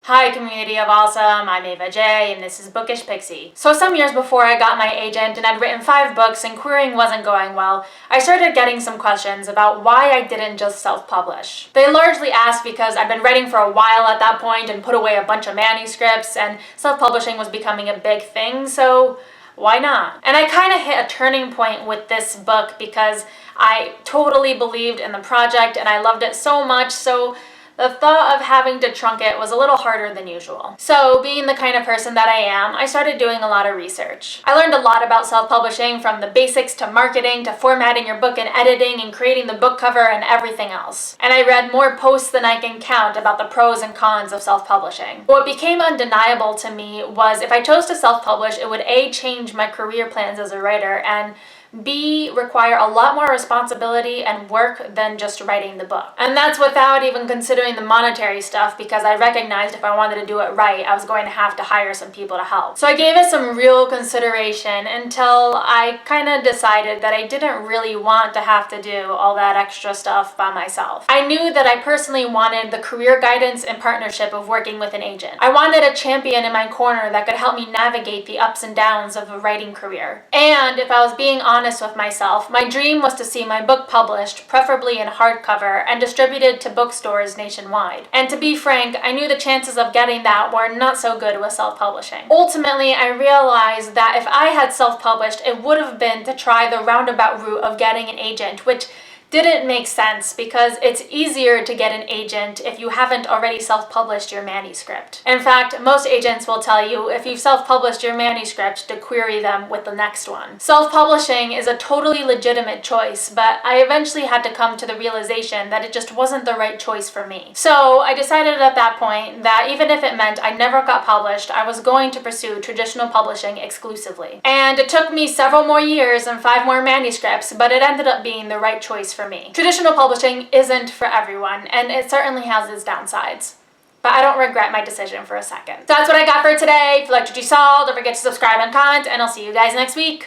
Hi community of awesome, I'm Ava J and this is Bookish Pixie. So some years before I got my agent and I'd written 5 books and querying wasn't going well, I started getting some questions about why I didn't just self-publish. They largely asked because I'd been writing for a while at that point and put away a bunch of manuscripts and self-publishing was becoming a big thing, so why not? And I kind of hit a turning point with this book because I totally believed in the project and I loved it so much, so the thought of having to trunk it was a little harder than usual. So, being the kind of person that I am, I started doing a lot of research. I learned a lot about self-publishing, from the basics to marketing to formatting your book and editing and creating the book cover and everything else. And I read more posts than I can count about the pros and cons of self-publishing. What became undeniable to me was if I chose to self-publish, it would A, change my career plans as a writer, and B, require a lot more responsibility and work than just writing the book. And that's without even considering the monetary stuff, because I recognized if I wanted to do it right, I was going to have to hire some people to help. So I gave it some real consideration until I kind of decided that I didn't really want to have to do all that extra stuff by myself. I knew that I personally wanted the career guidance and partnership of working with an agent. I wanted a champion in my corner that could help me navigate the ups and downs of a writing career. And if I was being honest with myself, my dream was to see my book published, preferably in hardcover, and distributed to bookstores nationwide. And to be frank, I knew the chances of getting that were not so good with self-publishing. Ultimately, I realized that if I had self-published, it would have been to try the roundabout route of getting an agent, which didn't make sense because it's easier to get an agent if you haven't already self-published your manuscript. In fact, most agents will tell you if you've self-published your manuscript to query them with the next one. Self-publishing is a totally legitimate choice, but I eventually had to come to the realization that it just wasn't the right choice for me. So I decided at that point that even if it meant I never got published, I was going to pursue traditional publishing exclusively. And it took me several more years and 5 more manuscripts, but it ended up being the right choice for me. Traditional publishing isn't for everyone, and it certainly has its downsides. But I don't regret my decision for a second. So that's what I got for today. If you liked what you saw, don't forget to subscribe and comment, and I'll see you guys next week.